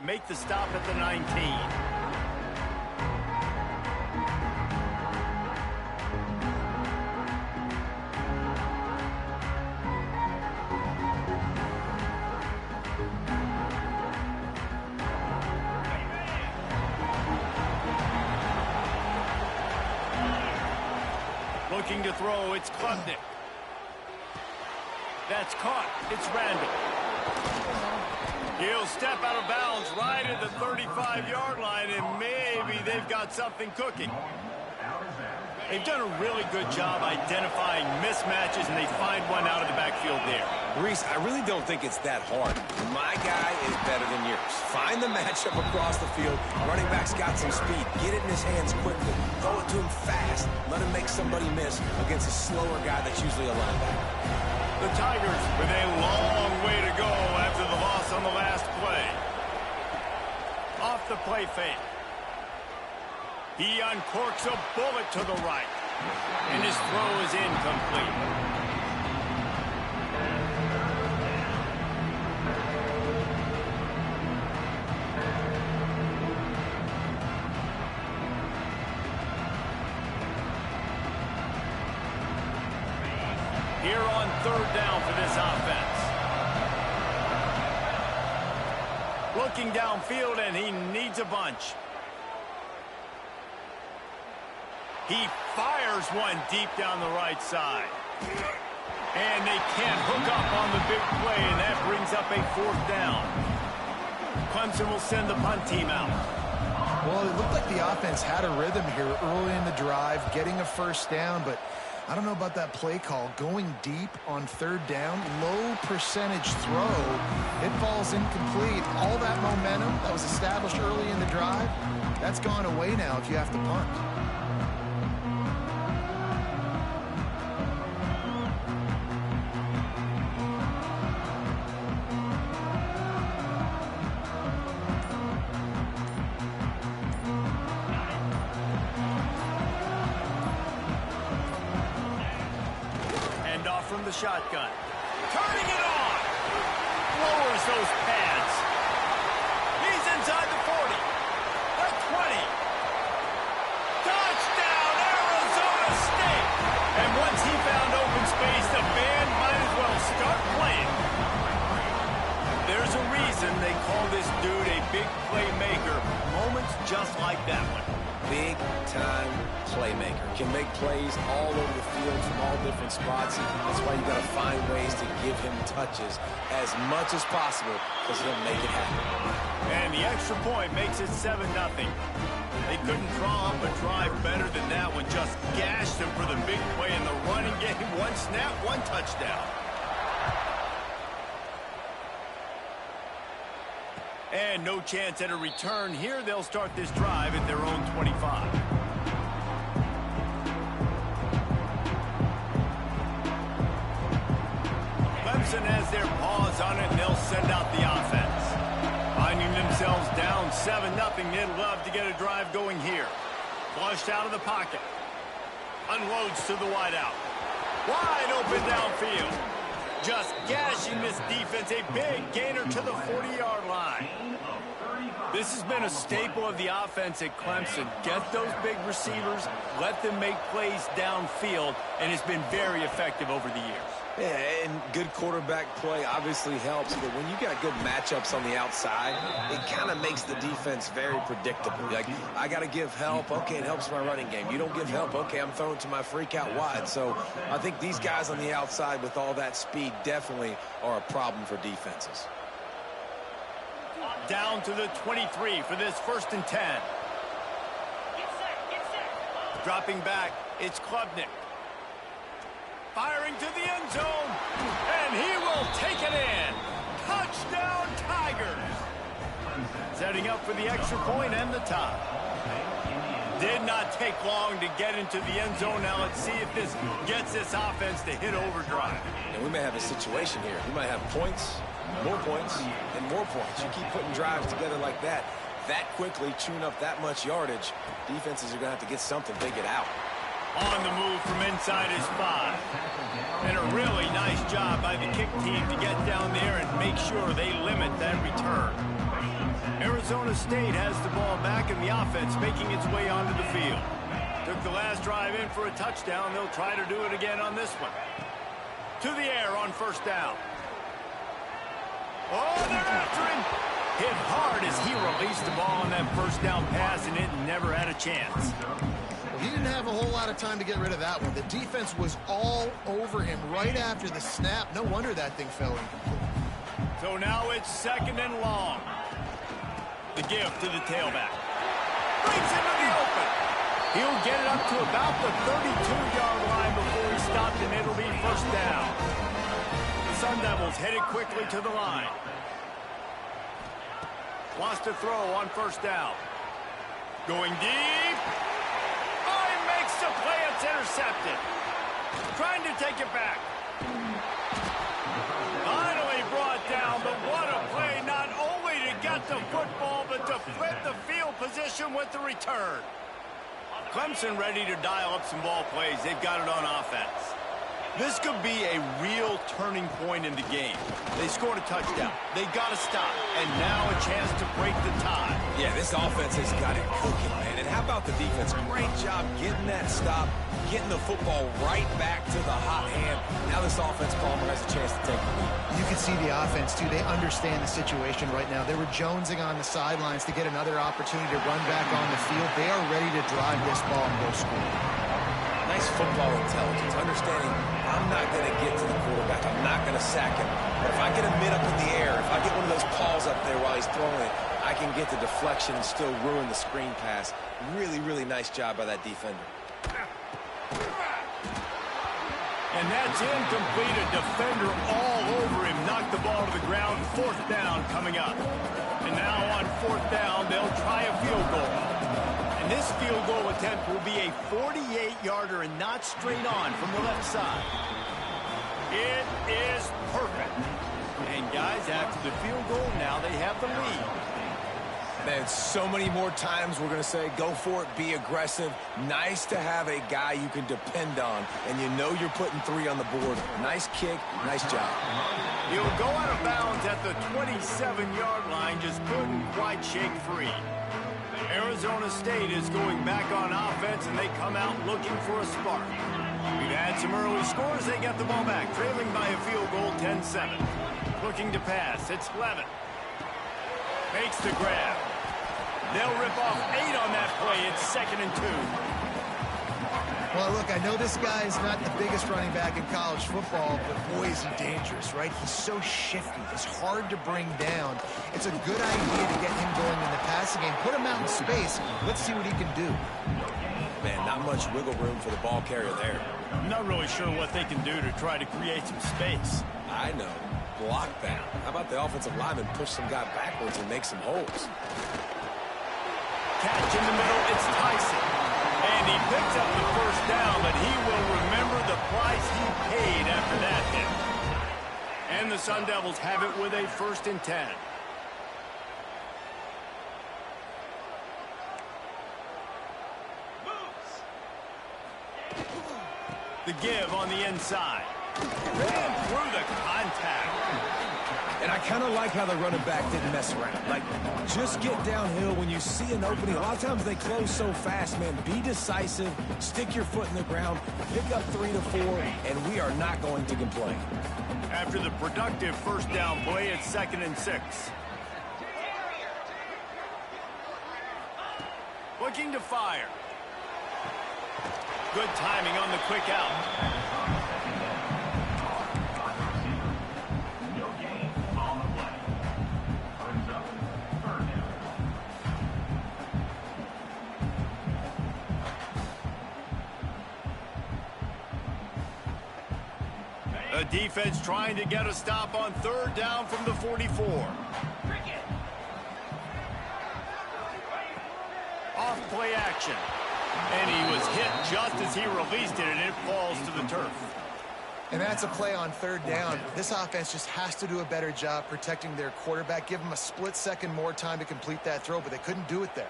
make the stop at the 19. Looking to throw, it's Klubnik. That's caught. It's Randall. He'll step out of bounds right at the 35-yard line, and maybe they've got something cooking. They've done a really good job identifying mismatches, and they find one out of the backfield there. Reese, I really don't think it's that hard. My guy is better than yours. Find the matchup across the field. Running back's got some speed. Get it in his hands quickly. Throw it to him fast. Let him make somebody miss against a slower guy that's usually a linebacker. The Tigers with a long way to go after the loss on the last play. Off the play fake. He uncorks a bullet to the right. And his throw is incomplete. Here on third down for this offense. Looking downfield, and he needs a bunch. He fires one deep down the right side. And they can't hook up on the big play, and that brings up a fourth down. Clemson will send the punt team out. Well, it looked like the offense had a rhythm here early in the drive, getting a first down, but I don't know about that play call. Going deep on third down, low percentage throw, it falls incomplete. All that momentum that was established early in the drive, that's gone away now if you have to punt. From the shotgun. Turning it on. Lowers those pads. He's inside the 40. The 20. Touchdown, Arizona State. And once he found open space, the band might as well start playing. There's a reason they call this dude a big playmaker. Moments just like that one. Big-time playmaker. Can make plays all over the field from all different spots. That's why you got to find ways to give him touches as much as possible because he'll make it happen. And the extra point makes it 7-0. They couldn't draw up a drive better than that one. Just gashed him for the big play in the running game. One snap, one touchdown. And no chance at a return here. They'll start this drive at their own 25. Clemson has their paws on it, and they'll send out the offense. Finding themselves down 7-0, they'd love to get a drive going here. Flushed out of the pocket. Unloads to the wideout. Wide open downfield. Just gashing this defense, a big gainer to the 40-yard line. This has been a staple of the offense at Clemson. Get those big receivers, let them make plays downfield, and it's been very effective over the years. Yeah, and good quarterback play obviously helps, but when you got good matchups on the outside, it kind of makes the defense very predictable. Like, I got to give help. Okay, it helps my running game. You don't give help. Okay, I'm throwing to my freak out wide. So I think these guys on the outside with all that speed definitely are a problem for defenses. Down to the 23 for this 1st and 10. Dropping back, it's Klubnik. Firing to the end zone, and he will take it in. Touchdown, Tigers. Setting up for the extra point and the tie. Did not take long to get into the end zone. Now let's see if this gets this offense to hit overdrive. And we may have a situation here. We might have points, and more points. You keep putting drives together like that quickly, chewing up that much yardage, defenses are going to have to get something figured out. On the move from inside his 5. And a really nice job by the kick team to get down there and make sure they limit that return. Arizona State has the ball back and the offense making its way onto the field. Took the last drive in for a touchdown. They'll try to do it again on this one. To the air on first down. Oh, they're after him. Hit hard as he released the ball on that first down pass, and it never had a chance. He didn't have a whole lot of time to get rid of that one. The defense was all over him right after the snap. No wonder that thing fell incomplete. So now it's 2nd and long. The give to the tailback. Breaks into the open. He'll get it up to about the 32-yard line before he stopped, and it'll be first down. The Sun Devils headed quickly to the line. Wants to throw on first down. Going deep. Oh, he makes the play. It's intercepted. Trying to take it back. Finally brought down, but what a play. Not only to get the football, but to flip the field position with the return. Clemson ready to dial up some ball plays. They've got it on offense. This could be a real turning point in the game. They scored a touchdown. They got to stop. And now a chance to break the tie. Yeah, this offense has got it cooking, man. And how about the defense? Great job getting that stop, getting the football right back to the hot hand. Now this offense, Palmer, has a chance to take the lead. You can see the offense, too. They understand the situation right now. They were jonesing on the sidelines to get another opportunity to run back on the field. They are ready to drive this ball and go score. Nice football intelligence, understanding I'm not going to get to the quarterback. I'm not going to sack him. But if I get a mid up in the air, if I get one of those calls up there while he's throwing it, I can get the deflection and still ruin the screen pass. Really, really nice job by that defender. And that's incomplete. A defender all over him. Knocked the ball to the ground. 4th down coming up. And now on 4th down, they'll try a field goal. And this field goal attempt will be a 48-yarder and not straight on from the left side. It is perfect. And guys, after the field goal, now they have the lead. Man, so many more times we're going to say, go for it, be aggressive. Nice to have a guy you can depend on, and you know you're putting 3 on the board. Nice kick, nice job. He'll go out of bounds at the 27-yard line, just couldn't quite shake free. Arizona State is going back on offense, and they come out looking for a spark. We've had some early scores. They get the ball back, trailing by a field goal, 10-7. Looking to pass. It's Levin. Makes the grab. They'll rip off 8 on that play. It's 2nd and 2. Well, look, I know this guy's not the biggest running back in college football, but boy, is he dangerous, right? He's so shifty. He's hard to bring down. It's a good idea to get him going in the passing game. Put him out in space. Let's see what he can do. Man, not much wiggle room for the ball carrier there. I'm not really sure what they can do to try to create some space. I know. Block that. How about the offensive lineman push some guy backwards and make some holes? Catch in the middle. It's Tyson. And he picks up the first down, but he will remember the price he paid after that hit. And the Sun Devils have it with a 1st and 10. The give on the inside. Ran through the contact. And I kind of like how the running back didn't mess around. Like, just get downhill when you see an opening. A lot of times they close so fast, man. Be decisive, stick your foot in the ground, pick up 3 to 4, and we are not going to complain. After the productive first down play, it's 2nd and 6. Looking to fire. Good timing on the quick out. The defense trying to get a stop on 3rd down from the 44. Off play action. And he was hit just as he released it, and it falls to the turf. And that's a play on 3rd down. This offense just has to do a better job protecting their quarterback. Give him a split second more time to complete that throw, but they couldn't do it there.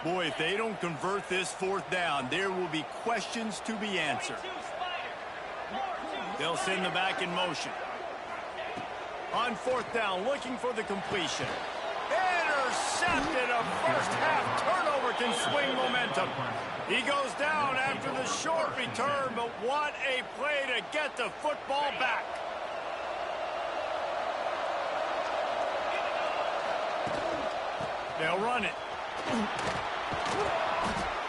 Boy, if they don't convert this fourth down, there will be questions to be answered. They'll send the back in motion. On fourth down, looking for the completion. Intercepted. A first half turnover can swing momentum. He goes down after the short return, but what a play to get the football back. They'll run it.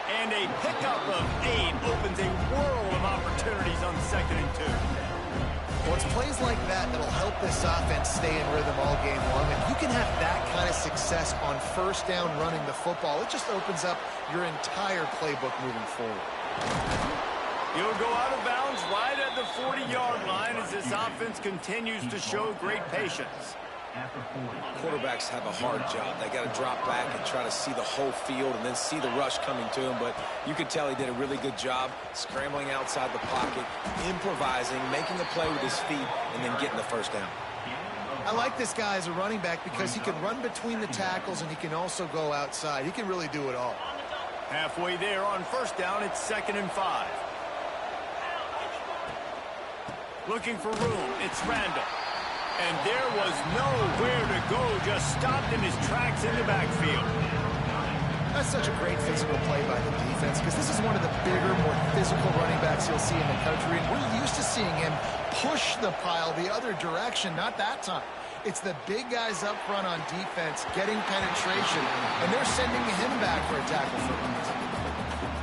And a pickup of 8 opens a world of opportunities on 2nd and 2. Well, it's plays like that that'll help this offense stay in rhythm all game long. And you can have that kind of success on first down running the football. It just opens up your entire playbook moving forward. He'll go out of bounds right at the 40-yard line as this offense continues to show great patience. Quarterbacks have a hard job. They got to drop back and try to see the whole field and then see the rush coming to him. But you could tell he did a really good job scrambling outside the pocket, improvising, making a play with his feet, and then getting the first down. I like this guy as a running back because he can run between the tackles and he can also go outside. He can really do it all. Halfway there on first down, it's 2nd and 5. Looking for room, it's Randall. And there was nowhere to go, just stopped in his tracks in the backfield. That's such a great physical play by the defense because this is one of the bigger, more physical running backs you'll see in the country. And we're used to seeing him push the pile the other direction, not that time. It's the big guys up front on defense getting penetration, and they're sending him back for a tackle for a loss.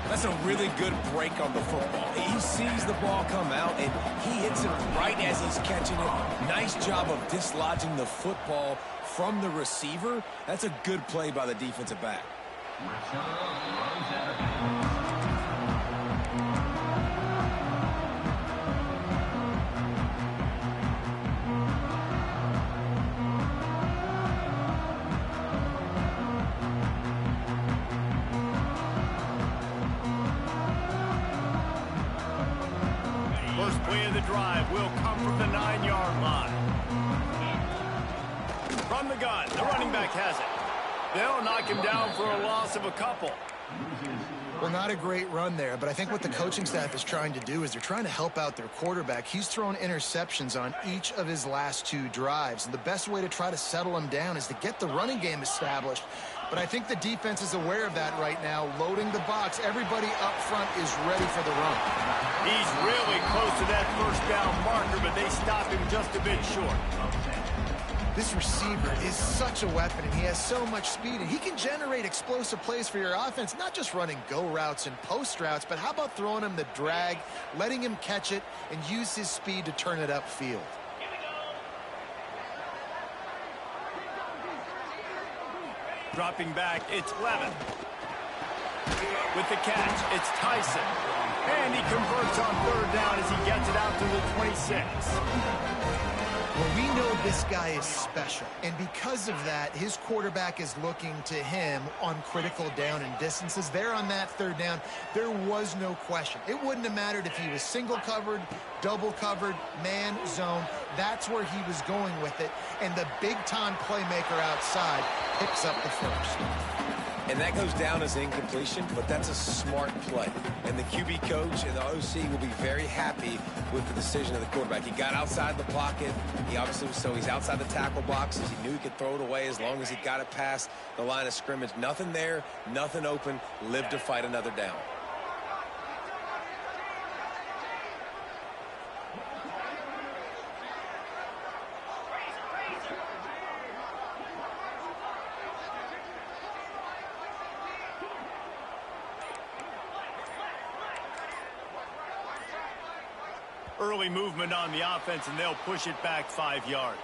That's a really good break on the football. He sees the ball come out, and he hits it right as he's catching it. Nice job of dislodging the football from the receiver. That's a good play by the defensive back. First play of the drive will come from the 9-yard line. From the gun, the running back has it. They'll knock him down for a loss of a couple. Well, not a great run there, but I think what the coaching staff is trying to do is they're trying to help out their quarterback. He's thrown interceptions on each of his last 2 drives, and the best way to try to settle him down is to get the running game established. But I think the defense is aware of that right now, loading the box. Everybody up front is ready for the run. He's really close to that first down marker, but they stop him just a bit short. This receiver is such a weapon, and he has so much speed, and he can generate explosive plays for your offense, not just running go routes and post routes, but how about throwing him the drag, letting him catch it, and use his speed to turn it upfield. Dropping back, it's Levin. With the catch, it's Tyson. And he converts on third down as he gets it out to the 26. Well, we know this guy is special, and because of that, his quarterback is looking to him on critical down and distances. There on that third down, there was no question. It wouldn't have mattered if he was single covered, double covered, man, zone. That's where he was going with it, and the big-time playmaker outside picks up the first. And that goes down as incompletion, but that's a smart play. And the QB coach and the OC will be very happy with the decision of the quarterback. He got outside the pocket. He obviously was, so he's outside the tackle boxes. He knew he could throw it away as long as he got it past the line of scrimmage. Nothing there, nothing open. Live to fight another down. Early movement on the offense, and they'll push it back 5 yards.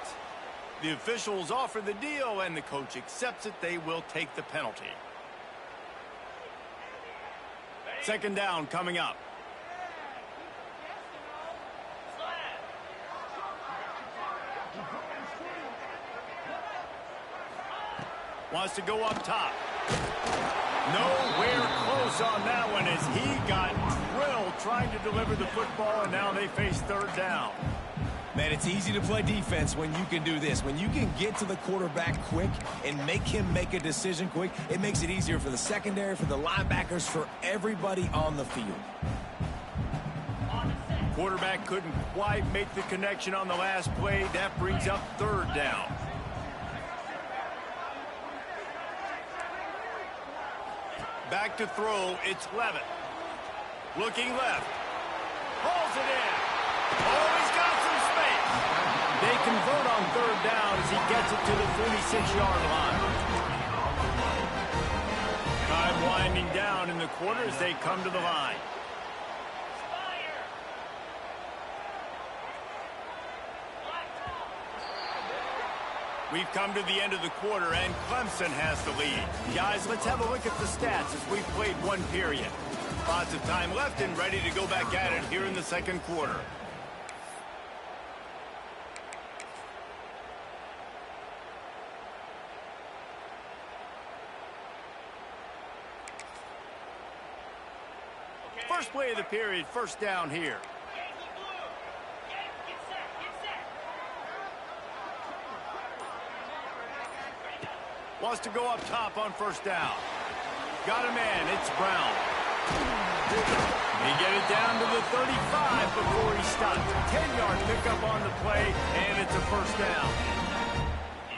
The officials offer the deal, and the coach accepts it. They will take the penalty. Second down coming up. Wants to go up top. Nowhere close on that one as he got drilled trying to deliver the football, and now they face third down. Man, it's easy to play defense when you can do this. When you can get to the quarterback quick and make him make a decision quick, it makes it easier for the secondary, for the linebackers, for everybody on the field. Quarterback couldn't quite make the connection on the last play. That brings up third down. Back to throw, it's Levitt. Looking left. Pulls it in. Oh, he's got some space. They convert on third down as he gets it to the 46-yard line. Time winding down in the quarter as they come to the line. We've come to the end of the quarter, and Clemson has the lead. Guys, let's have a look at the stats as we've played one period. Lots of time left and ready to go back at it here in the second quarter. First play of the period, first down here. Wants to go up top on first down. Got a man, it's Brown. He get it down to the 35 before he stops. 10-yard pickup on the play, and it's a first down.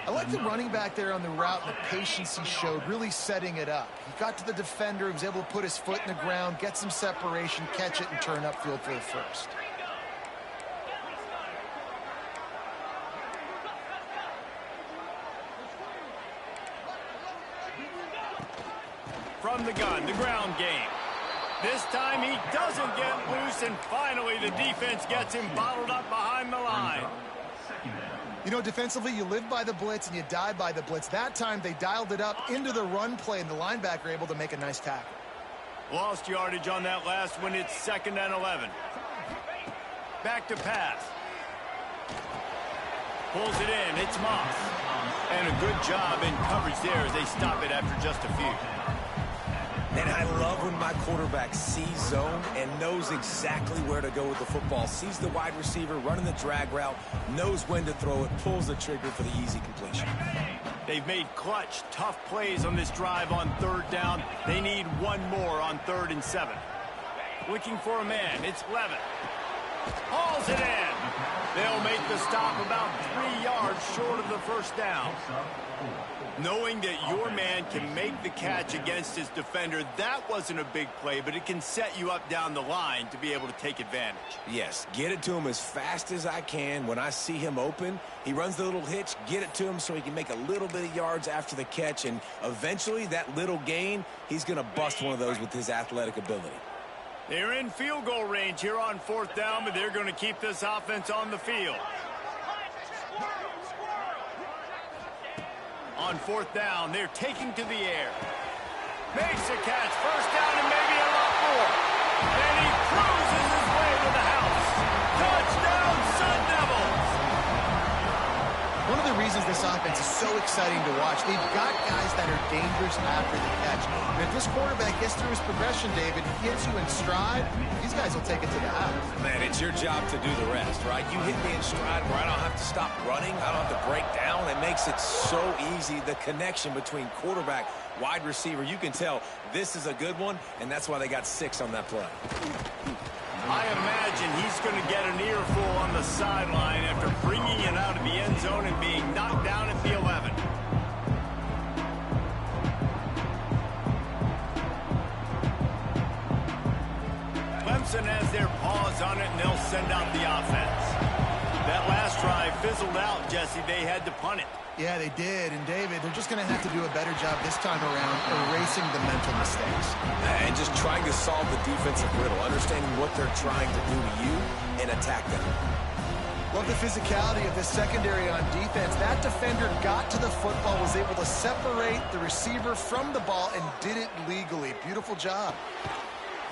I like the running back there on the route and the patience he showed, really setting it up. He got to the defender, he was able to put his foot in the ground, get some separation, catch it, and turn upfield for the first. From the gun, the ground game. This time he doesn't get loose, and finally the defense gets him bottled up behind the line. You know, defensively, you live by the blitz and you die by the blitz. That time they dialed it up into the run play, and the linebacker able to make a nice tackle. Lost yardage on that last one. It's 2nd and 11. Back to pass. Pulls it in. It's Moss. And a good job in coverage there as they stop it after just a few. And I love when my quarterback sees zone and knows exactly where to go with the football. Sees the wide receiver running the drag route, knows when to throw it, pulls the trigger for the easy completion. They've made clutch, tough plays on this drive on third down. They need one more on 3rd and 7. Looking for a man. It's Levitt. Hauls it in. They'll make the stop about 3 yards short of the first down. Knowing that your man can make the catch against his defender, that wasn't a big play, but it can set you up down the line to be able to take advantage. Yes, get it to him as fast as I can. When I see him open, he runs the little hitch, get it to him so he can make a little bit of yards after the catch, and eventually that little gain, he's going to bust one of those with his athletic ability. They're in field goal range here on 4th down, but they're going to keep this offense on the field. On 4th down, they're taking to the air. Makes a catch, first down and maybe a lot more. And he cruises his way to the house. Touchdown, Sun Devils! One of the reasons this offense is so exciting to watch, they've got guys that are dangerous after the catch. And if this quarterback gets through his progression, David, he hits you in stride, these guys will take it to the house. Man, it's your job to do the rest, right? You hit me in stride where I don't have to stop running. I don't have to break down. It makes it so easy, the connection between quarterback, wide receiver. You can tell this is a good one, and that's why they got 6 on that play. I imagine he's going to get an earful on the sideline after bringing it out of the end zone and being knocked down at the 11. Clemson has their paws on it, and they'll send out the offense. That last drive fizzled out, Jesse. They had to punt it. Yeah, they did. And, David, they're just going to have to do a better job this time around erasing the mental mistakes. And just trying to solve the defensive riddle, understanding what they're trying to do to you and attack them. Love the physicality of this secondary on defense. That defender got to the football, was able to separate the receiver from the ball, and did it legally. Beautiful job.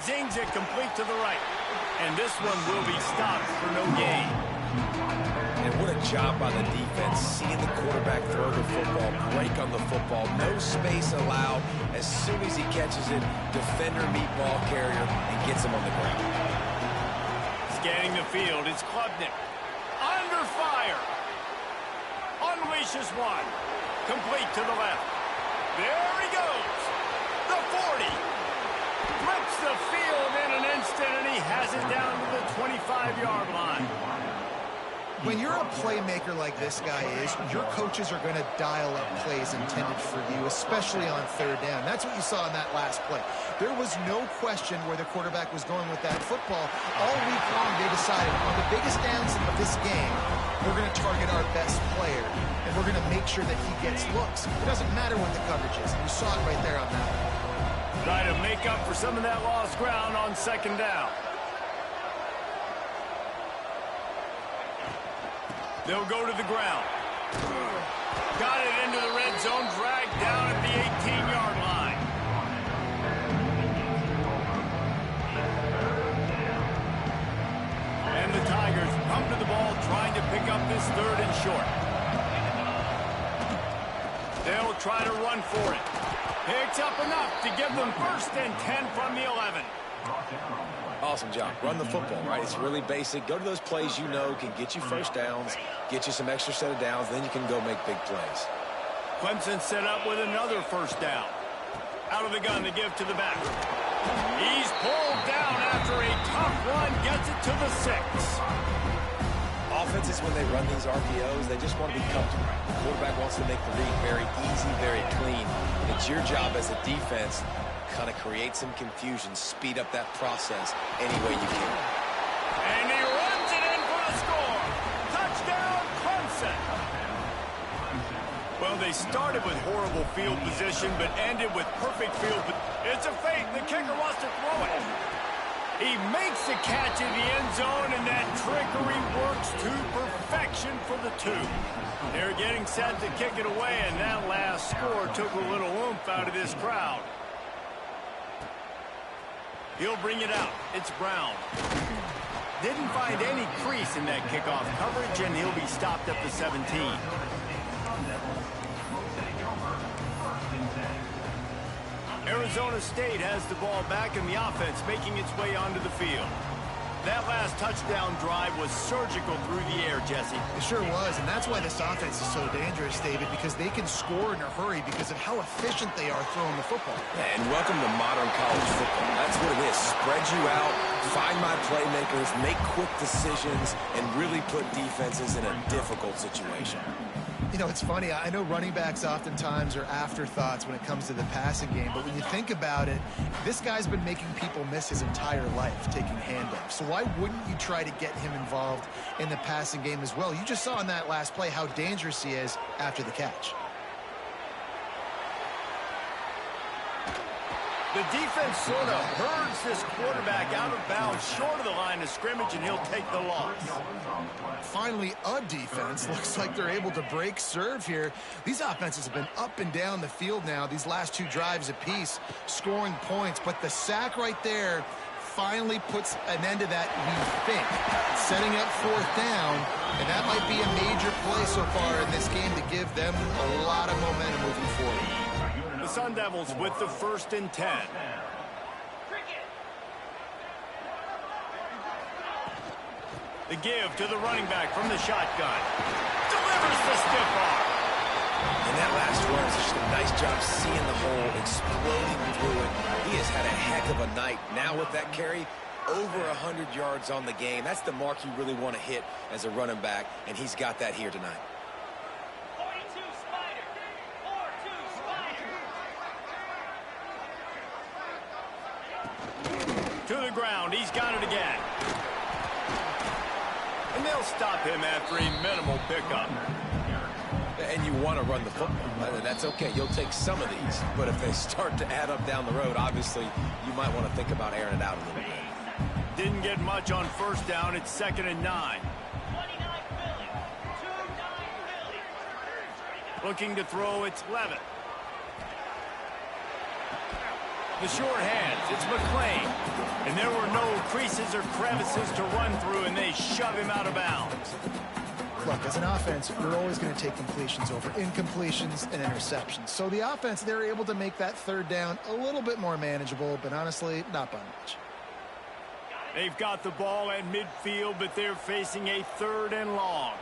Zings it complete to the right. And this one will be stopped for no gain. And what a job by the defense, seeing the quarterback throw the football, break on the football, no space allowed. As soon as he catches it, defender meet ball carrier and gets him on the ground. Scanning the field, it's Klubnik. Under under fire. Unleashes one. Complete to the left. There he goes. The 40. Flips the field in an instant, and he has it down to the 25-yard line. When you're a playmaker like this guy is, your coaches are going to dial up plays intended for you, especially on third down. That's what you saw in that last play. There was no question where the quarterback was going with that football. All week long, they decided on the biggest downs of this game, we're going to target our best player, and we're going to make sure that he gets looks. It doesn't matter what the coverage is. You saw it right there on that. Try to make up for some of that lost ground on second down. They'll go to the ground. Got it into the red zone, dragged down at the 18-yard line. And the Tigers come to the ball, trying to pick up this third and short. They'll try to run for it. Picks up enough to give them 1st and 10 from the 11. Awesome job. Run the football, right? It's really basic. Go to those plays you know can get you first downs, get you some extra set of downs, then you can go make big plays. Clemson set up with another first down. Out of the gun to give to the back. He's pulled down after a tough run, gets it to the 6. Offenses, when they run these RPOs, they just want to be comfortable. The quarterback wants to make the read very easy, very clean. It's your job as a defense kind of create some confusion, speed up that process any way you can. And he runs it in for the score. Touchdown, Clemson. Well, they started with horrible field position, but ended with perfect field. It's a fake. The kicker wants to throw it. He makes the catch in the end zone, and that trickery works to perfection for the 2. They're getting set to kick it away, and that last score took a little oomph out of this crowd. He'll bring it out. It's Brown. Didn't find any crease in that kickoff coverage, and he'll be stopped at the 17. Arizona State has the ball back in the offense, making its way onto the field. That last touchdown drive was surgical through the air, Jesse. It sure was, and that's why this offense is so dangerous, David, because they can score in a hurry because of how efficient they are throwing the football. And welcome to modern college football. That's what it is. Spread you out, find my playmakers, make quick decisions, and really put defenses in a difficult situation. You know, it's funny. I know running backs oftentimes are afterthoughts when it comes to the passing game, but when you think about it, this guy's been making people miss his entire life taking handoffs. So why wouldn't you try to get him involved in the passing game as well? You just saw in that last play how dangerous he is after the catch. The defense sort of herds this quarterback out of bounds short of the line of scrimmage, and he'll take the loss. Finally, a defense. Looks like they're able to break serve here. These offenses have been up and down the field now, these last 2 drives apiece, scoring points. But the sack right there finally puts an end to that, we think. Setting up 4th down, and that might be a major play so far in this game to give them a lot of momentum moving forward. The Sun Devils with the 1st and 10. The give to the running back from the shotgun. Delivers the stiff arm. And that last run is just a nice job seeing the hole, exploding through it. He has had a heck of a night. Now with that carry, over 100 yards on the game. That's the mark you really want to hit as a running back, and he's got that here tonight. To the ground. He's got it again. And they'll stop him after a minimal pickup. And you want to run the football. That's okay. You'll take some of these. But if they start to add up down the road, obviously, you might want to think about airing it out a little bit. Didn't get much on 1st down. It's 2nd and 9. Looking to throw, it's Levitt. The short hands, it's McClain. And there were no creases or crevices to run through, and they shove him out of bounds. Look, as an offense, you're always going to take completions over incompletions and interceptions. So the offense, they're able to make that 3rd down a little bit more manageable, but honestly, not by much. They've got the ball at midfield, but they're facing a 3rd and long.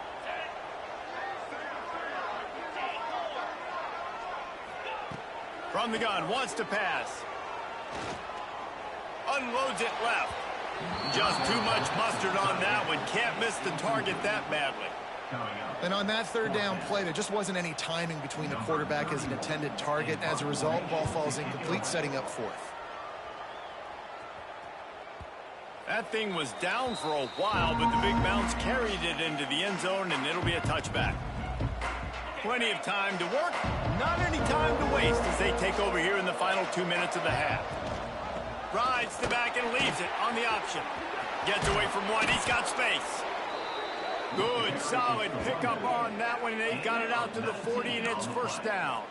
From the gun, wants to pass. Unloads it left. Just too much mustard on that one. Can't miss the target that badly. And on that third down play, there just wasn't any timing between the quarterback as an intended target. As a result, ball falls incomplete, setting up fourth. That thing was down for a while, but the big bounce carried it into the end zone, and it'll be a touchback. Plenty of time to work, not any time to waste as they take over here in the final 2 minutes of the half. Rides the back and leaves it on the option. Gets away from one, he's got space. Good, solid pickup on that one, and they've got it out to the 40, and it's first down.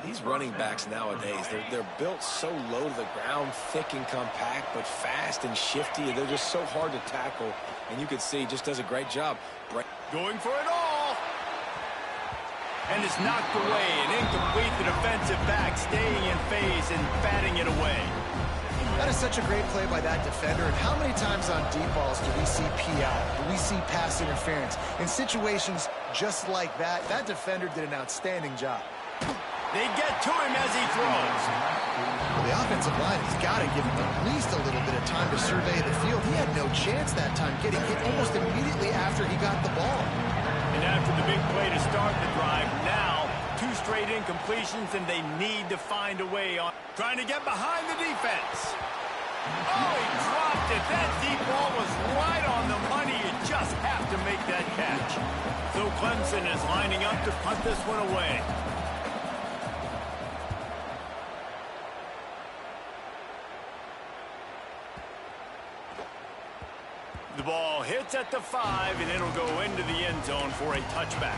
These running backs nowadays, they're built so low to the ground, thick and compact, but fast and shifty. They're just so hard to tackle, and you can see he just does a great job. Going for it all. And it's knocked away, and incomplete. The defensive back staying in phase and batting it away. That is such a great play by that defender. And how many times on deep balls do we see PI? Do we see pass interference? In situations just like that, that defender did an outstanding job. They get to him as he throws. Well, the offensive line has got to give him at least a little bit of time to survey the field. He had no chance that time, getting hit almost immediately after he got the ball. And after the big play to start the drive, now 2 straight incompletions, and they need to find a way on trying to get behind the defense. Oh, he dropped it. That deep ball was right on the money. You just have to make that catch. So Clemson is lining up to punt this one away. The ball hits at the 5, and it'll go into the end zone for a touchback.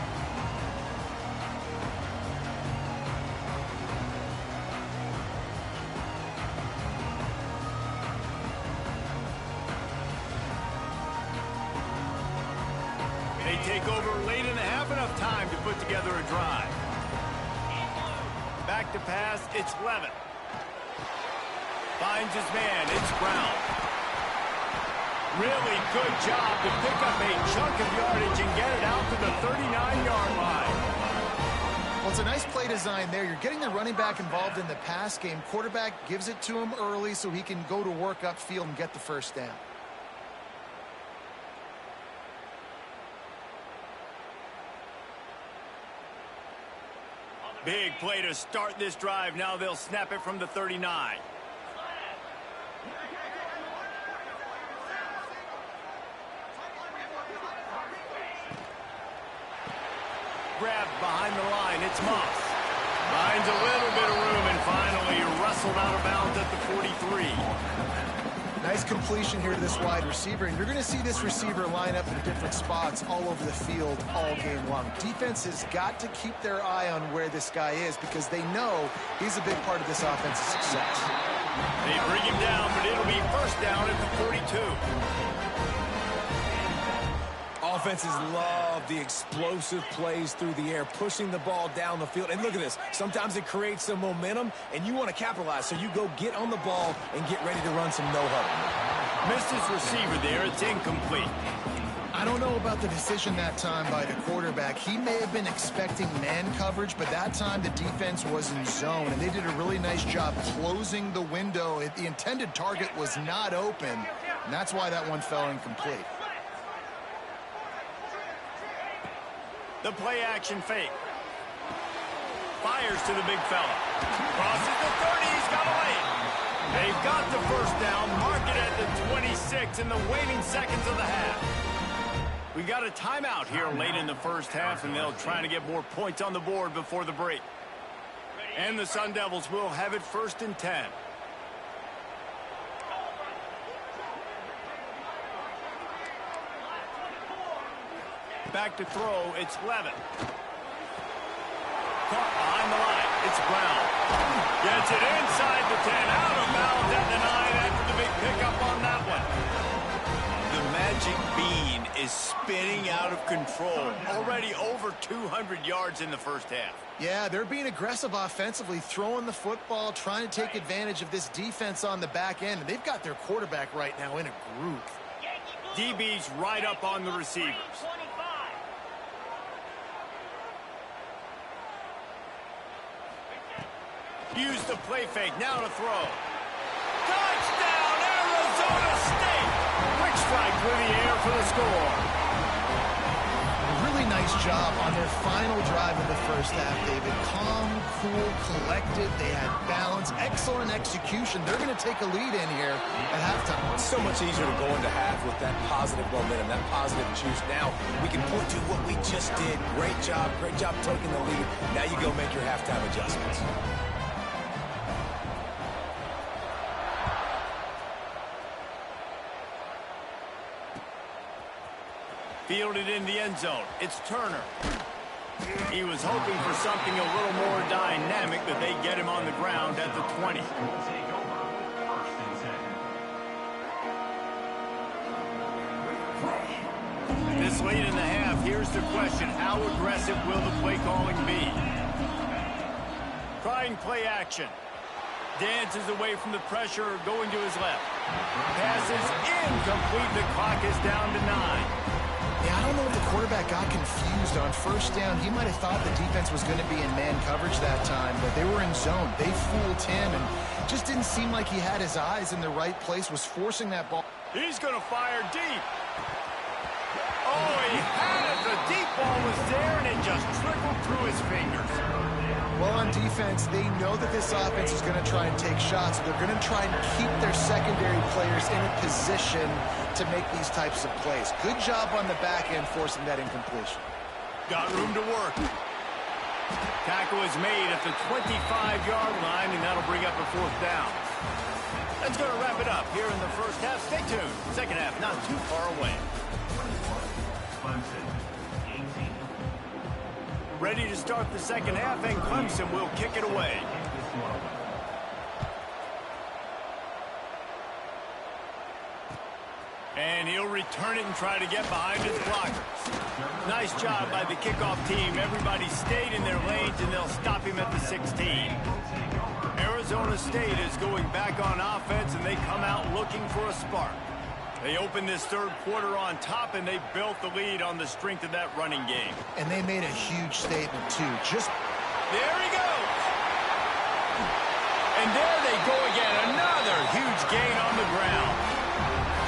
They take over late in the half, enough time to put together a drive. Back to pass, it's Levin. Finds his man, it's Brown. Really good job to pick up a chunk of yardage and get it out to the 39-yard line. Well, it's a nice play design there. You're getting the running back involved in the pass game. Quarterback gives it to him early so he can go to work upfield and get the first down. Big play to start this drive. Now they'll snap it from the 39. Grabbed behind the line. It's Moss. Finds a little bit of room and finally wrestled out of bounds at the 43. Nice completion here to this wide receiver, and you're going to see this receiver line up in different spots all over the field all game long. Defense has got to keep their eye on where this guy is because they know he's a big part of this offense's success. They bring him down, but it'll be first down at the 42. Offenses love the explosive plays through the air, pushing the ball down the field. And look at this. Sometimes it creates some momentum, and you want to capitalize. So you go get on the ball and get ready to run some no-huddle. Missed his receiver there. It's incomplete. I don't know about the decision that time by the quarterback. He may have been expecting man coverage, but that time the defense was in zone, and they did a really nice job closing the window. The intended target was not open, and that's why that one fell incomplete. The play action fake. Fires to the big fella. Crosses the 30. He's got a lane. They've got the first down. Mark it at the 26 in the waning seconds of the half. We got a timeout here late in the first half, and they'll try to get more points on the board before the break. And the Sun Devils will have it 1st and 10. Back to throw, it's Levin. Caught behind the line, it's Brown. Gets it inside the 10, out of bounds at the 9 after the big pickup on that one. The magic bean is spinning out of control. Already over 200 yards in the first half. Yeah, they're being aggressive offensively, throwing the football, trying to take advantage of this defense on the back end. And they've got their quarterback right now in a group. DB's right up on the receivers. Use the play fake. Now to throw. Touchdown, Arizona State! Quick strike through the air for the score. Really nice job on their final drive of the first half, David. Calm, cool, collected. They had balance. Excellent execution. They're going to take a lead in here at halftime. It's so much easier to go into half with that positive momentum, that positive juice. Now we can point to what we just did. Great job taking the lead. Now you go make your halftime adjustments. Fielded in the end zone. It's Turner. He was hoping for something a little more dynamic, but they get him on the ground at the 20. This late in the half, here's the question. How aggressive will the play calling be? Trying play action. Dances away from the pressure, going to his left. Pass is incomplete. The clock is down to 9. Yeah, I don't know if the quarterback got confused on first down. He might have thought the defense was going to be in man coverage that time, but they were in zone. They fooled him and just didn't seem like he had his eyes in the right place, was forcing that ball. He's going to fire deep. Oh, he had it. The deep ball was there, and it just trickled through his fingers. Well, on defense, they know that this offense is going to try and take shots. They're going to try and keep their secondary players in a position to make these types of plays. Good job on the back end forcing that incompletion. Got room to work. Tackle is made at the 25-yard line, and that'll bring up a 4th down. That's going to wrap it up here in the first half. Stay tuned. Second half not too far away. Ready to start the second half, and Clemson will kick it away. And he'll return it and try to get behind his blockers. Nice job by the kickoff team. Everybody stayed in their lanes, and they'll stop him at the 16. Arizona State is going back on offense, and they come out looking for a spark. They opened this third quarter on top, and they built the lead on the strength of that running game. And they made a huge statement, too. There he goes. And there they go again. Another huge gain on the ground.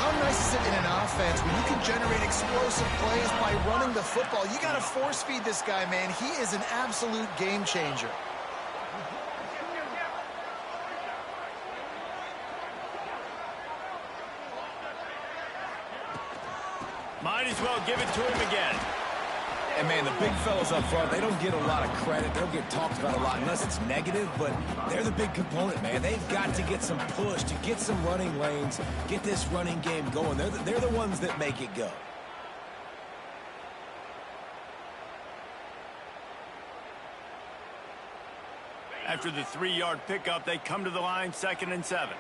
How nice is it in an offense when you can generate explosive plays by running the football? You got to force feed this guy, man. He is an absolute game changer. Might as well give it to him again. And, man, the big fellas up front, they don't get a lot of credit. They don't get talked about a lot unless it's negative, but they're the big component, man. They've got to get some push, to get some running lanes, get this running game going. They're the ones that make it go. After the 3-yard pickup, they come to the line, 2nd and 7.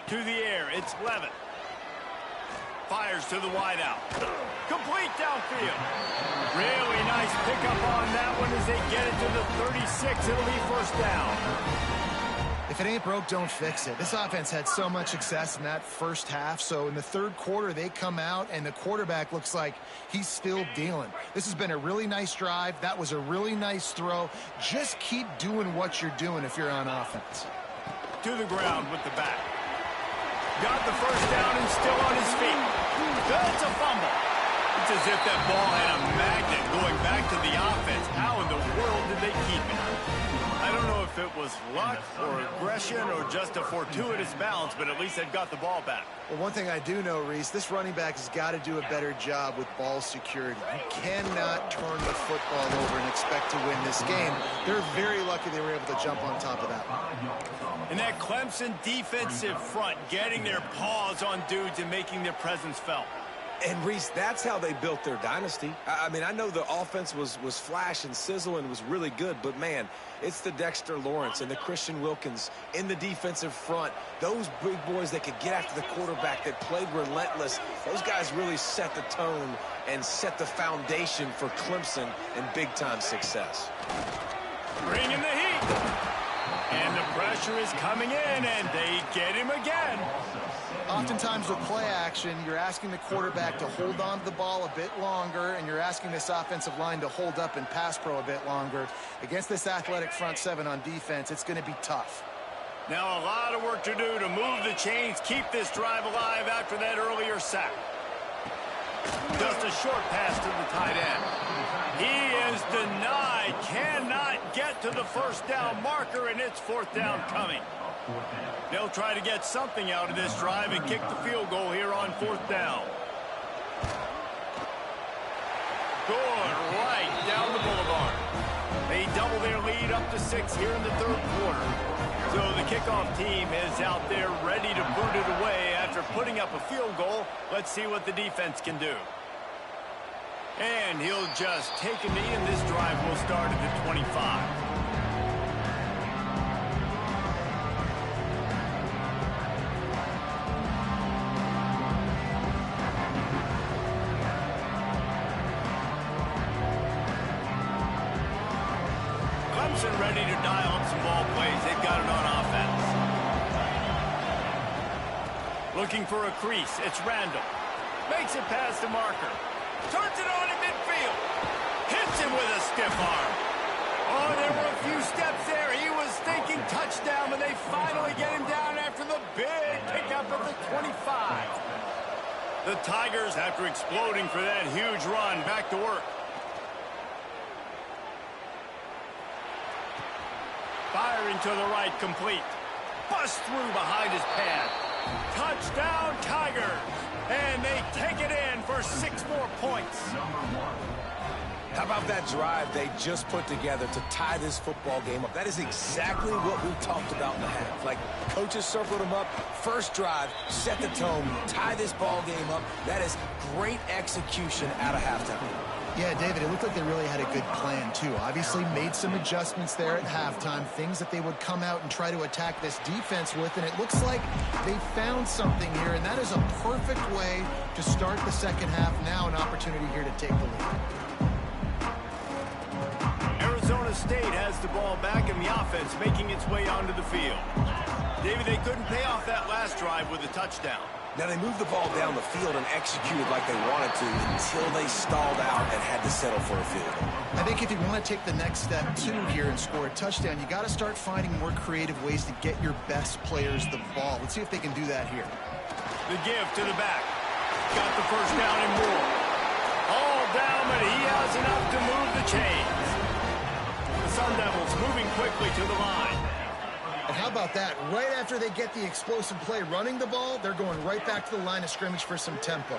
To the air, it's Levitt. Fires to the wideout. Complete downfield. Really nice pickup on that one as they get it to the 36. It'll be 1st down. If it ain't broke, don't fix it. This offense had so much success in that first half, so in the third quarter, they come out, and the quarterback looks like he's still dealing. This has been a really nice drive. That was a really nice throw. Just keep doing what you're doing if you're on offense. To the ground with the back. Got the 1st down and still on his feet. That's a fumble. It's as if that ball had a magnet going back to the offense. How in the world did they keep it? I don't know if it was luck or aggression or just a fortuitous bounce, but at least they've got the ball back. Well, one thing I do know, Reese, this running back has got to do a better job with ball security. You cannot turn the football over and expect to win this game. They're very lucky they were able to jump on top of that one. And that Clemson defensive front getting their paws on dudes and making their presence felt. And, Reese, that's how they built their dynasty. I mean, I know the offense was flash and sizzle and was really good, but, man, it's the Dexter Lawrence and the Christian Wilkins in the defensive front. Those big boys that could get after the quarterback, that played relentless, those guys really set the tone and set the foundation for Clemson and big-time success. Bringing the heat. And the pressure is coming in, and they get him again. Oftentimes with play action, you're asking the quarterback to hold on to the ball a bit longer, and you're asking this offensive line to hold up and pass pro a bit longer. Against this athletic front seven on defense, it's going to be tough. Now a lot of work to do to move the chains, keep this drive alive after that earlier sack. Just a short pass to the tight end. He is denied, cannot get to the first down marker, and it's fourth down coming. They'll try to get something out of this drive and kick the field goal here on fourth down. Going right down the boulevard. They double their lead up to 6 here in the third quarter. So the kickoff team is out there ready to boot it away after putting up a field goal. Let's see what the defense can do. And he'll just take a knee, and this drive will start at the 25. Ready to dial up some ball plays. They've got it on offense. Looking for a crease. It's Randall. Makes it past the marker. Turns it on in midfield. Hits him with a stiff arm. Oh, there were a few steps there. He was thinking touchdown, but they finally get him down after the big pickup at the 25. The Tigers, after exploding for that huge run, back to work. Firing to the right, complete. Bust through behind his pad. Touchdown, Tigers. And they take it in for 6 more points. How about that drive they just put together to tie this football game up? That is exactly what we talked about in the half. Like, coaches circled them up. First drive, set the tone, tie this ball game up. That is great execution out of halftime. Yeah, David, it looked like they really had a good plan, too. Obviously made some adjustments there at halftime, things that they would come out and try to attack this defense with, and it looks like they found something here, and that is a perfect way to start the second half. Now an opportunity here to take the lead. Arizona State has the ball back, and the offense making its way onto the field. David, they couldn't pay off that last drive with a touchdown. Now, they moved the ball down the field and executed like they wanted to until they stalled out and had to settle for a field goal. I think if you want to take the next step, too, here and score a touchdown, you got to start finding more creative ways to get your best players the ball. Let's see if they can do that here. The give to the back. Got the first down and more. All down, but he has enough to move the chains. The Sun Devils moving quickly to the line. And how about that? Right after they get the explosive play running the ball, they're going right back to the line of scrimmage for some tempo.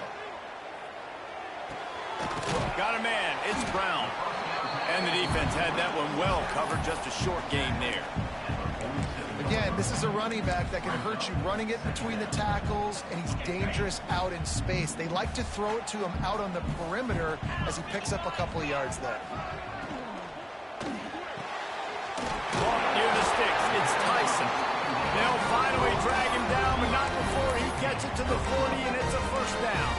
Got a man. It's Brown. And the defense had that one well covered. Just a short gain there. Again, this is a running back that can hurt you running it between the tackles, and he's dangerous out in space. They like to throw it to him out on the perimeter as he picks up a couple of yards there. Near the sticks, it's Tyson. They'll finally drag him down, but not before he gets it to the 40, and it's a first down.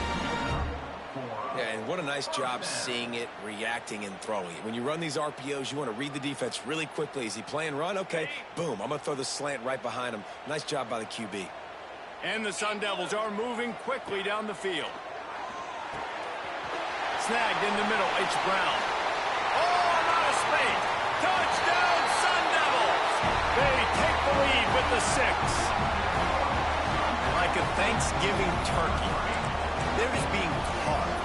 Yeah, and what a nice job seeing it, reacting, and throwing it. When you run these RPOs, you want to read the defense really quickly. Is he playing run? Okay, boom, I'm going to throw the slant right behind him. Nice job by the QB. And the Sun Devils are moving quickly down the field. Snagged in the middle, it's Brown. Oh, I'm out of space. Touchdown, Sun Devils! They take the lead with the 6. Like a Thanksgiving turkey. They're just being carved.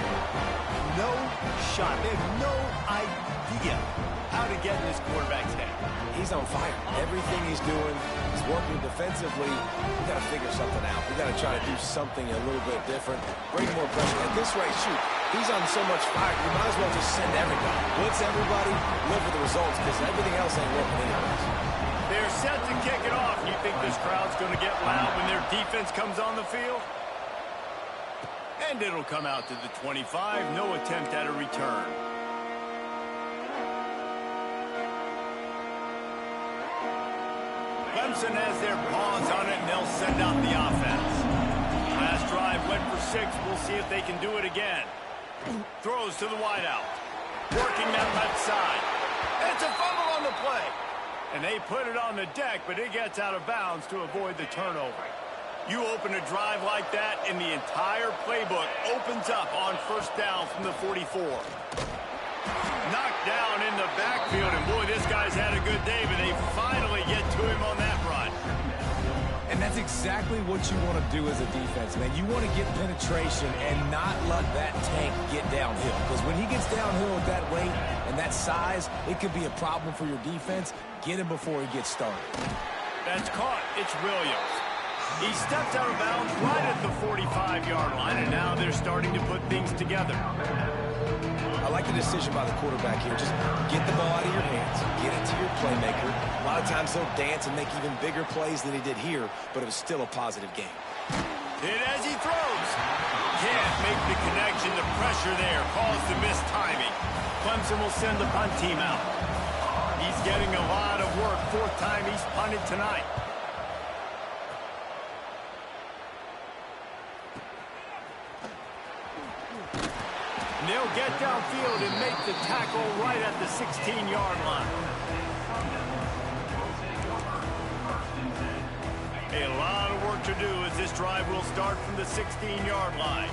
No shot. They have no idea how to get in this quarterback's head. He's on fire. Everything he's doing, he's working defensively. We got to figure something out. We got to try to do something a little bit different. Bring more pressure. At this rate, shoot, he's on so much fire. You might as well just send everybody. Blitz everybody, live with the results, because everything else ain't working anyways. They're set to kick it off. You think this crowd's going to get loud when their defense comes on the field? And it'll come out to the 25. No attempt at a return. Clemson has their paws on it, and they'll send out the offense. Last drive went for 6. We'll see if they can do it again. Throws to the wideout. Working that left side. It's a fumble on the play. And they put it on the deck, but it gets out of bounds to avoid the turnover. You open a drive like that, and the entire playbook opens up on first down from the 44. Knocked down in the backfield, and boy, this guy's had a good day, but they finally get to him on that run. And that's exactly what you want to do as a defense, man. You want to get penetration and not let that tank get downhill. Because when he gets downhill with that weight and that size, it could be a problem for your defense. Get him before he gets started. That's caught. It's Williams. He steps out of bounds right at the 45-yard line, and now they're starting to put things together. I like the decision by the quarterback here. Just get the ball out of your hands. Get it to your playmaker. A lot of times he'll dance and make even bigger plays than he did here, but it was still a positive game. Hit as he throws. Can't make the connection. The pressure there caused the missed timing. Clemson will send the punt team out. He's getting a lot of work. Fourth time he's punted tonight. And they'll get downfield and make the tackle right at the 16-yard line. A lot of work to do as this drive will start from the 16-yard line.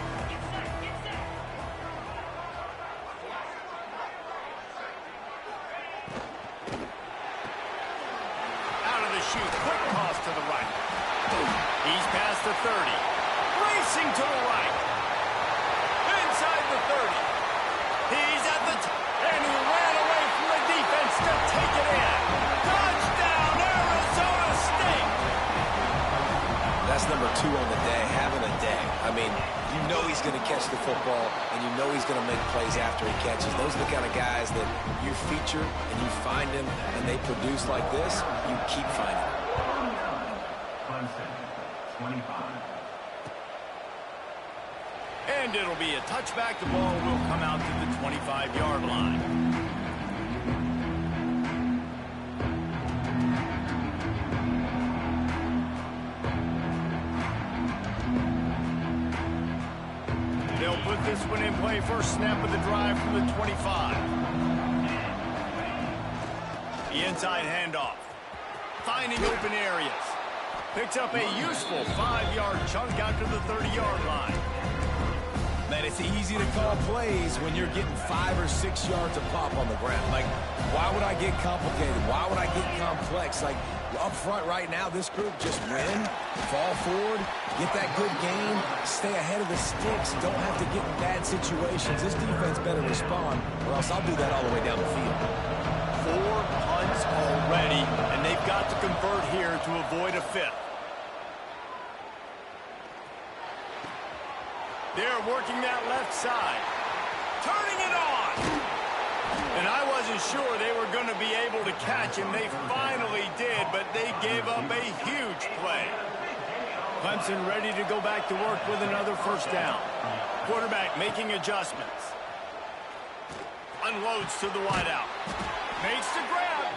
Out of the chute, quick toss to the right. He's past the 30. Racing to the right. Inside the 30. He's at the and he ran away from the defense to take it in. Touchdown, Arizona State. That's number 2 on the day, having a day. I mean, you know he's going to catch the football, and you know he's going to make plays after he catches. Those are the kind of guys that you feature and you find them, and they produce like this, you keep finding them. Clemson, 25. And it'll be a touchback. The ball will come out to the 25-yard line. They'll put this one in play. First snap of the drive from the 25. The inside handoff. Finding open areas. Picks up a useful 5-yard chunk out to the 30-yard line. Man, it's easy to call plays when you're getting 5 or 6 yards of pop on the ground. Like, why would I get complicated? Why would I get complex? Like, up front right now, this group just win, fall forward, get that good game, stay ahead of the sticks, don't have to get in bad situations. This defense better respond, or else I'll do that all the way down the field. 4 punts already, and they've got to convert here to avoid a 5th. They're working that left side. Turning it on. And I wasn't sure they were going to be able to catch him. They finally did, but they gave up a huge play. Clemson ready to go back to work with another first down. Quarterback making adjustments. Unloads to the wideout. Makes the grab.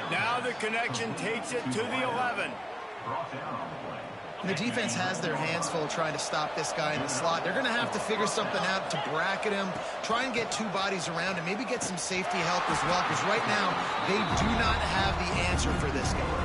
Now the connection takes it to the 11. The defense has their hands full trying to stop this guy in the slot. They're going to have to figure something out to bracket him, try and get 2 bodies around him, maybe get some safety help as well, because right now they do not have the answer for this guy.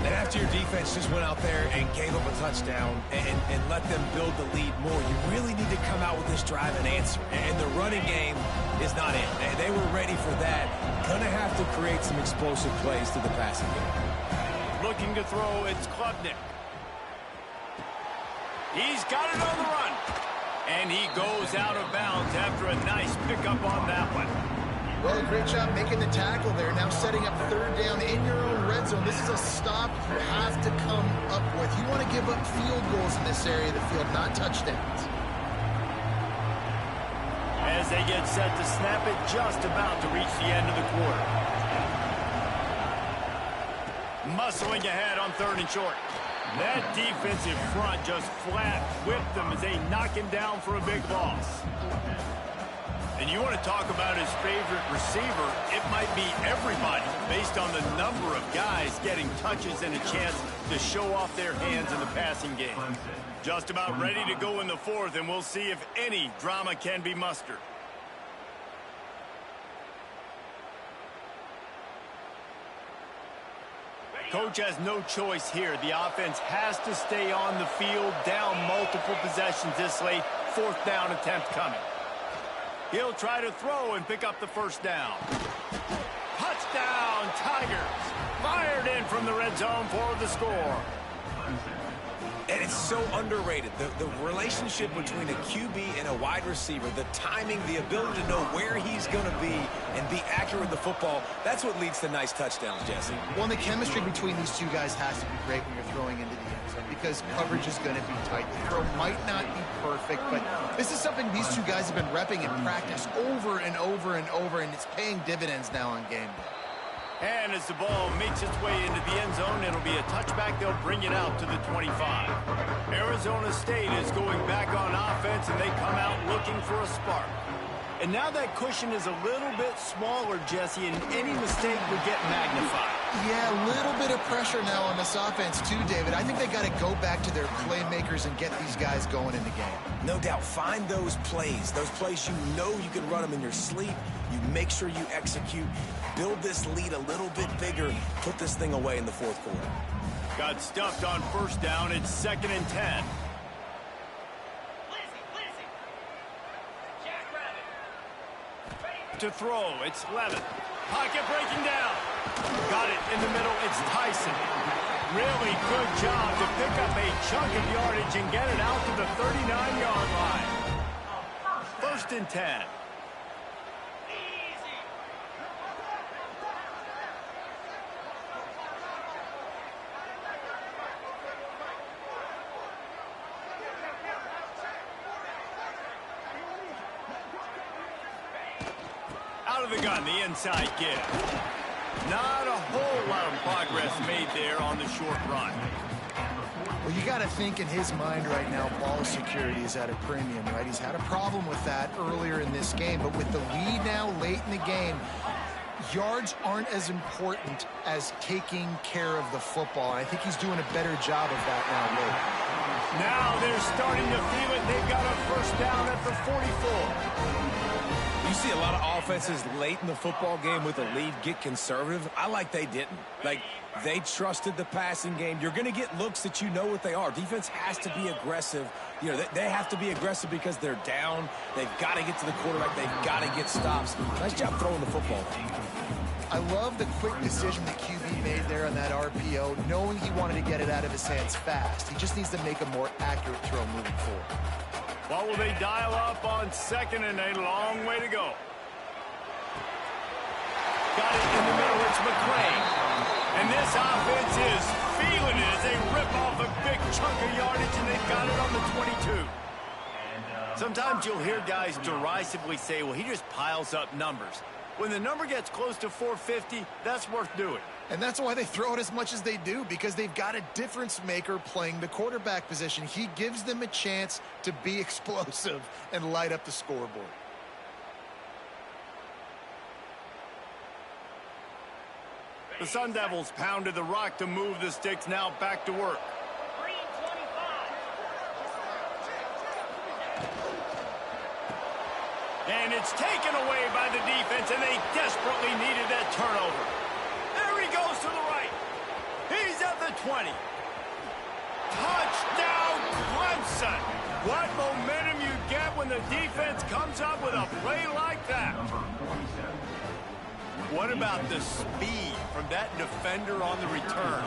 And after your defense just went out there and gave up a touchdown and let them build the lead more, you really need to come out with this drive and answer. And the running game is not in. They were ready for that. Going to have to create some explosive plays to the passing game. Looking to throw, it's Klubnik. He's got it on the run. And he goes out of bounds after a nice pickup on that one. Well, great job making the tackle there. Now setting up 3rd down in your own red zone. This is a stop you have to come up with. You want to give up field goals in this area of the field, not touchdowns. As they get set to snap it, just about to reach the end of the quarter. Muscling ahead on 3rd and short. That defensive front just flat whipped them as they knock him down for a big loss. And you want to talk about his favorite receiver, it might be everybody based on the number of guys getting touches and a chance to show off their hands in the passing game. Just about ready to go in the 4th, and we'll see if any drama can be mustered. Coach has no choice here. The offense has to stay on the field, down multiple possessions this late. 4th down attempt coming. He'll try to throw and pick up the first down. Touchdown, Tigers. Fired in from the red zone for the score. And it's so underrated. The relationship between a QB and a wide receiver, the timing, the ability to know where he's going to be and be accurate with the football, that's what leads to nice touchdowns, Jesse. Well, and the chemistry between these two guys has to be great when you're throwing into the end zone because coverage is going to be tight. The throw might not be perfect, but this is something these two guys have been repping in practice over and over and over, and it's paying dividends now on game day. And as the ball makes its way into the end zone, it'll be a touchback. They'll bring it out to the 25. Arizona State is going back on offense, and they come out looking for a spark. And now that cushion is a little bit smaller, Jesse, and any mistake would get magnified. Yeah, a little bit of pressure now on this offense too, David. I think they got to go back to their playmakers and get these guys going in the game. No doubt. Find those plays you know you can run them in your sleep. You make sure you execute. Build this lead a little bit bigger. Put this thing away in the 4th quarter. Got stuffed on 1st down. It's 2nd and 10. To throw, it's Levin. Pocket breaking down. Got it in the middle, it's Tyson. Really good job to pick up a chunk of yardage and get it out to the 39-yard line. 1st and 10. Out of the gun, the inside give. Not a whole lot of progress made there on the short run. Well, you got to think in his mind right now, ball security is at a premium, right? He's had a problem with that earlier in this game, but with the lead now late in the game, yards aren't as important as taking care of the football. I think he's doing a better job of that now late. Now they're starting to feel it. They've got a 1st down at the 44. You see a lot of offenses late in the football game with a lead get conservative. I like they didn't. Like, they trusted the passing game. You're going to get looks that you know what they are. Defense has to be aggressive. You know, they have to be aggressive because they're down. They've got to get to the quarterback. They've got to get stops. Nice job throwing the football. I love the quick decision that QB made there on that RPO, knowing he wanted to get it out of his hands fast. He just needs to make a more accurate throw moving forward. What will they dial up on 2nd and a long way to go? Got it in the middle, it's McClain. And this offense is feeling it as they rip off a big chunk of yardage, and they've got it on the 22. Sometimes you'll hear guys derisively say, well, he just piles up numbers. When the number gets close to 450, that's worth doing. And that's why they throw it as much as they do, because they've got a difference maker playing the quarterback position. He gives them a chance to be explosive and light up the scoreboard. The Sun Devils pounded the rock to move the sticks, now back to work. And it's taken away by the defense, and they desperately needed that turnover. There he goes to the right. He's at the 20. Touchdown, Clemson. What momentum you get when the defense comes up with a play like that. What about the speed from that defender on the return?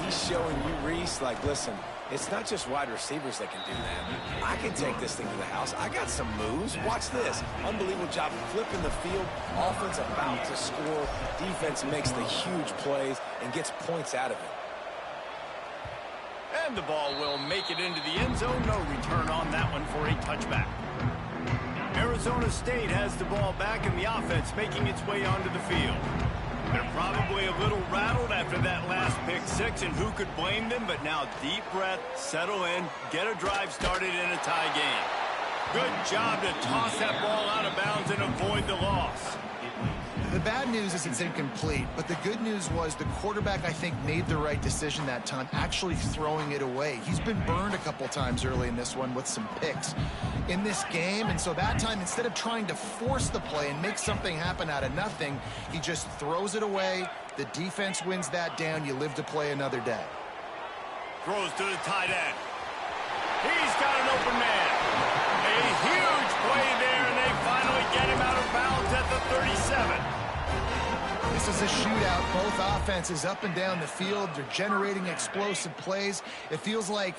He's showing you, Reese, like, listen, it's not just wide receivers that can do that. I can take this thing to the house. I got some moves. Watch this. Unbelievable job flipping the field. Offense about to score. Defense makes the huge plays and gets points out of it. And the ball will make it into the end zone. No return on that one for a touchback. Arizona State has the ball back, and the offense making its way onto the field. They're probably a little rattled after that last pick six, and who could blame them? But now deep breath, settle in, get a drive started in a tie game. Good job to toss that ball out of bounds and avoid the loss. The bad news is it's incomplete, but the good news was the quarterback, I think, made the right decision that time, actually throwing it away. He's been burned a couple times early in this one with some picks in this game, and so that time, instead of trying to force the play and make something happen out of nothing, he just throws it away. The defense wins that down. You live to play another day. Throws to the tight end. He's got an open man. A huge play there, and they finally get him out of bounds at the 37. This is a shootout. Both offenses up and down the field. They're generating explosive plays. It feels like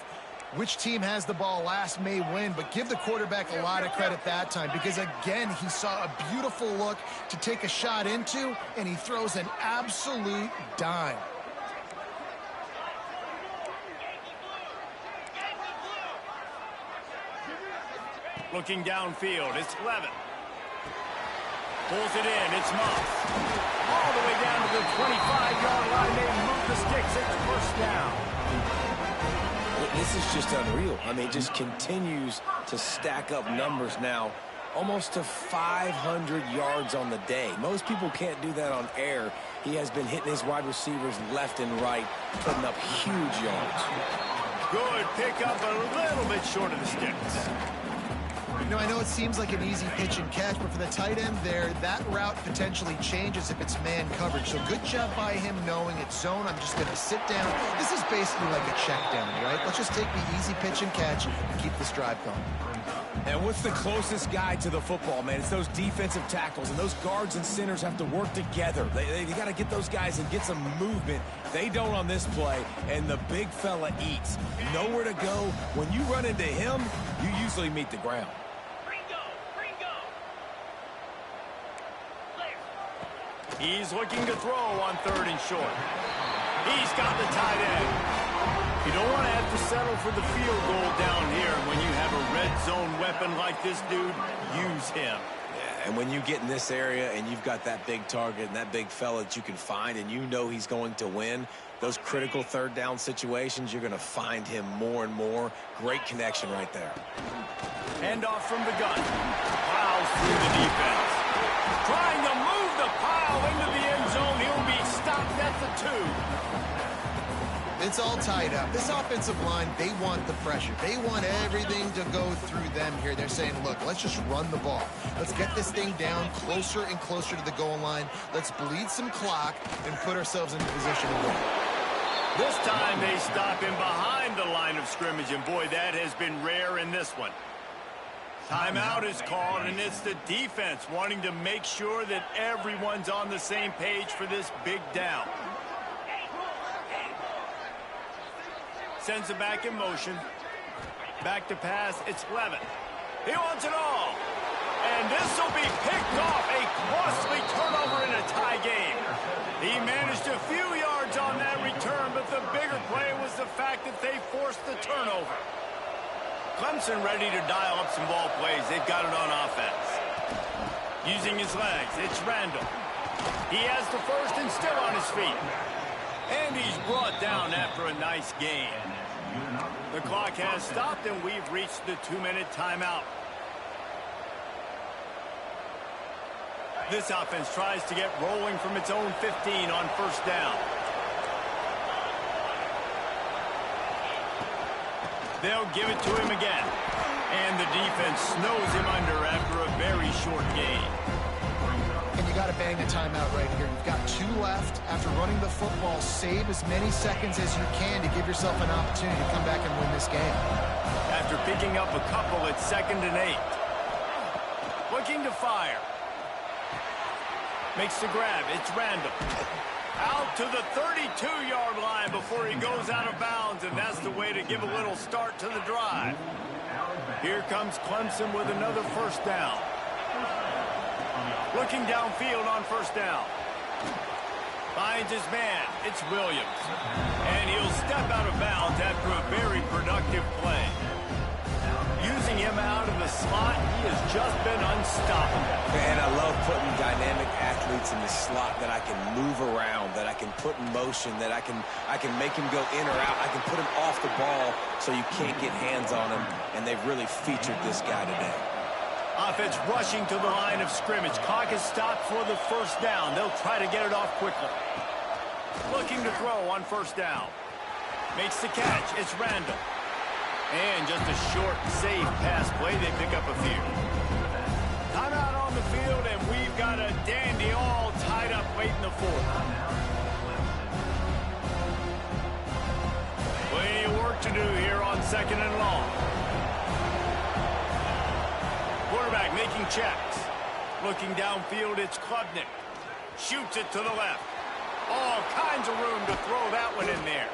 which team has the ball last may win, but give the quarterback a lot of credit that time because, again, he saw a beautiful look to take a shot into, and he throws an absolute dime. Looking downfield, it's Levin. Pulls it in, it's Moss. All the way down to the 25-yard line. They move the sticks. It's first down. This is just unreal. I mean, just continues to stack up numbers now. Almost to 500 yards on the day. Most people can't do that on air. He has been hitting his wide receivers left and right, putting up huge yards. Good pickup, but a little bit short of the sticks. You know, I know it seems like an easy pitch and catch, but for the tight end there, that route potentially changes if it's man coverage. So good job by him knowing it's zone. I'm just going to sit down. This is basically like a check down, right? Let's just take the easy pitch and catch and keep this drive going. And what's the closest guy to the football, man? It's those defensive tackles, and those guards and centers have to work together. They got to get those guys and get some movement. They don't on this play, and the big fella eats. Nowhere to go. When you run into him, you usually meet the ground. He's looking to throw on 3rd and short. He's got the tight end. You don't want to have to settle for the field goal down here. When you have a red zone weapon like this dude, use him. Yeah, and when you get in this area and you've got that big target and that big fella that you can find and you know he's going to win, those critical 3rd down situations, you're going to find him more and more. Great connection right there. Handoff from the gun. Plows through the defense. Trying to move the pile into the end zone. He'll be stopped at the 2. It's all tied up. This offensive line, they want the pressure. They want everything to go through them here. They're saying, look, let's just run the ball. Let's get this thing down closer and closer to the goal line. Let's bleed some clock and put ourselves in a position to win. This time they stop him behind the line of scrimmage, and boy, that has been rare in this one. Timeout is called, and it's the defense wanting to make sure that everyone's on the same page for this big down. Sends it back in motion. Back to pass, it's Levin. He wants it all. And this will be picked off. A costly turnover in a tie game. He managed a few yards on that return, but the bigger play was the fact that they forced the turnover. Clemson ready to dial up some ball plays. They've got it on offense. Using his legs, it's Randall. He has the first and still on his feet. And he's brought down after a nice gain. The clock has stopped, and we've reached the 2-minute timeout. This offense tries to get rolling from its own 15 on 1st down. They'll give it to him again. And the defense snows him under after a very short gain. And you got to bang the timeout right here. You've got 2 left. After running the football, save as many seconds as you can to give yourself an opportunity to come back and win this game. After picking up a couple, it's 2nd and 8. Looking to fire. Makes the grab. It's Randall. Out to the 32-yard line before he goes out of bounds, and that's the way to give a little start to the drive. Here comes Clemson with another 1st down. Looking downfield on 1st down. Finds his man. It's Williams. And he'll step out of bounds after a very productive play. Using him out of the slot, he has just been unstoppable. Man, I love putting dynamic athletes in the slot that I can move around, that I can put in motion, that I can make him go in or out. I can put him off the ball so you can't get hands on him, and they've really featured this guy today. Offense rushing to the line of scrimmage. Clock is stopped for the first down. They'll try to get it off quickly. Looking to throw on first down. Makes the catch. It's Randall. And just a short, safe pass play. They pick up a few. Timeout on the field, and we've got a dandy all tied up late in the fourth. Plenty of work to do here on second and long. Quarterback making checks. Looking downfield, it's Klubnik. Shoots it to the left. All kinds of room to throw that one in there.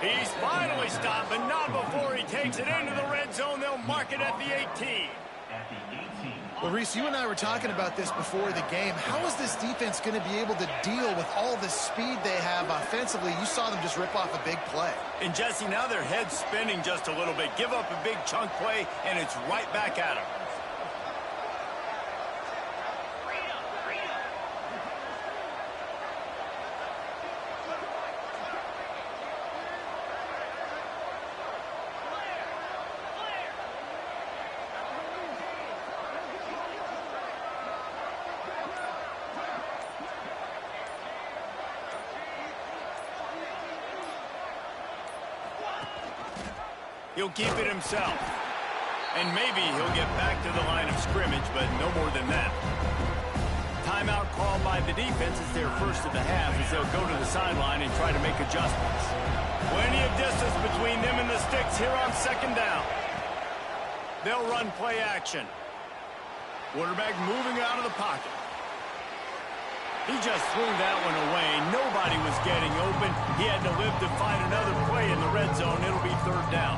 He's finally stopped, but not before he takes it into the red zone. They'll mark it at the 18. Well, Reese, you and I were talking about this before the game. How is this defense going to be able to deal with all the speed they have offensively? You saw them just rip off a big play. And, Jesse, now their head's spinning just a little bit. Give up a big chunk play, and it's right back at them. He'll keep it himself. And maybe he'll get back to the line of scrimmage, but no more than that. Timeout called by the defense is their first of the half as they'll go to the sideline and try to make adjustments. Plenty of distance between them and the sticks here on second down. They'll run play action. Quarterback moving out of the pocket. He just threw that one away. Nobody was getting open. He had to live to find another play in the red zone. It'll be third down.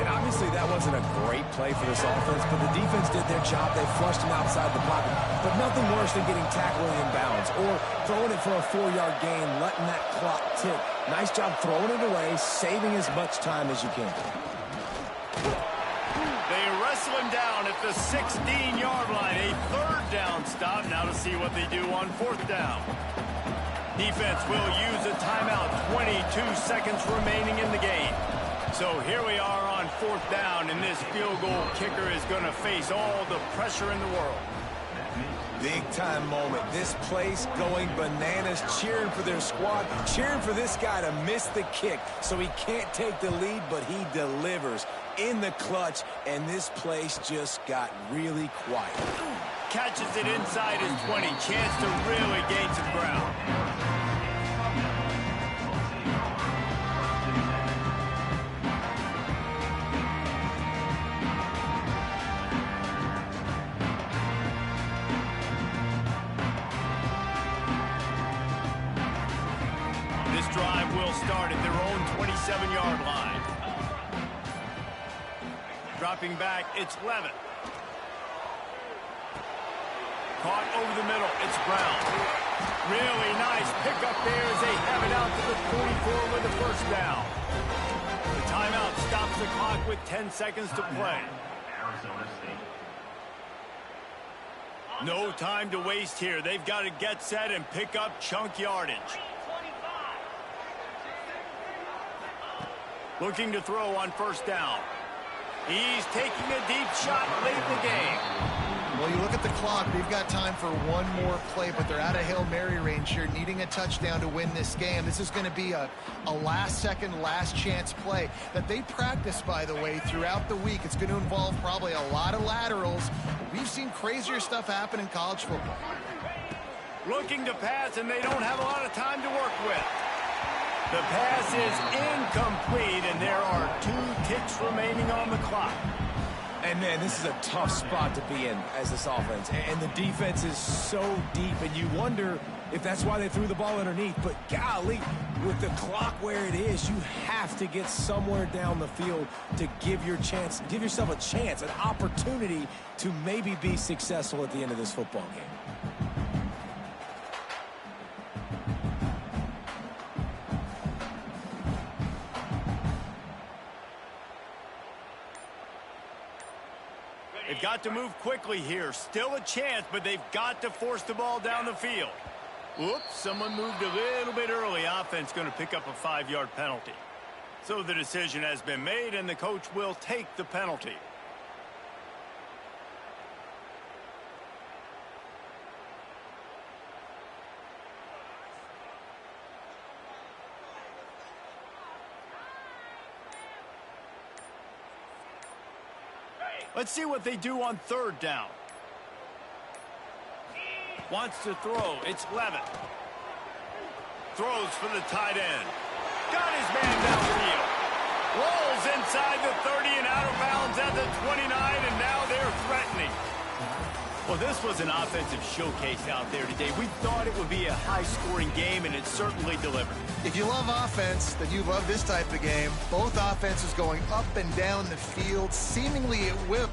And obviously that wasn't a great play for this offense, but the defense did their job. They flushed him outside the pocket. But nothing worse than getting tackled in bounds or throwing it for a 4-yard gain, letting that clock tick. Nice job throwing it away, saving as much time as you can. They wrestle him down at the 16-yard line. A third down stop. Now to see what they do on fourth down. Defense will use a timeout. 22 seconds remaining in the game. So here we are on fourth down, and this field goal kicker is going to face all the pressure in the world. Big-time moment. This place going bananas, cheering for their squad, cheering for this guy to miss the kick so he can't take the lead, but he delivers in the clutch, and this place just got really quiet. Catches it inside his 20. Chance to really gain some ground. This drive will start at their own 27-yard line. Dropping back, it's Levitt. Caught over the middle, it's Brown. Really nice pickup there as they have it out to the 44 with the first down. The timeout stops the clock with 10 seconds to play. No time to waste here. They've got to get set and pick up chunk yardage. Looking to throw on first down. He's taking a deep shot late in the game. Well, you look at the clock, they've got time for one more play, but they're out of Hail Mary range here, needing a touchdown to win this game. This is going to be a last-second, last-chance play that they practice, by the way, throughout the week. It's going to involve probably a lot of laterals. We've seen crazier stuff happen in college football. Looking to pass, and they don't have a lot of time to work with. The pass is incomplete, and there are 2 ticks remaining on the clock. And, man, this is a tough spot to be in as this offense. And the defense is so deep, and you wonder if that's why they threw the ball underneath. But, golly, with the clock where it is, you have to get somewhere down the field to give yourself a chance, an opportunity to maybe be successful at the end of this football game. They've got to move quickly here. Still a chance, but they've got to force the ball down the field. Oops, someone moved a little bit early. Offense going to pick up a 5-yard penalty. So the decision has been made, and the coach will take the penalty. Let's see what they do on third down. Wants to throw. It's Levitt. Throws for the tight end. Got his man downfield. Rolls inside the 30 and out of bounds at the 29, and now they're threatening. Well, this was an offensive showcase out there today. We thought it would be a high-scoring game, and it certainly delivered. If you love offense, then you love this type of game. Both offenses going up and down the field, seemingly at will.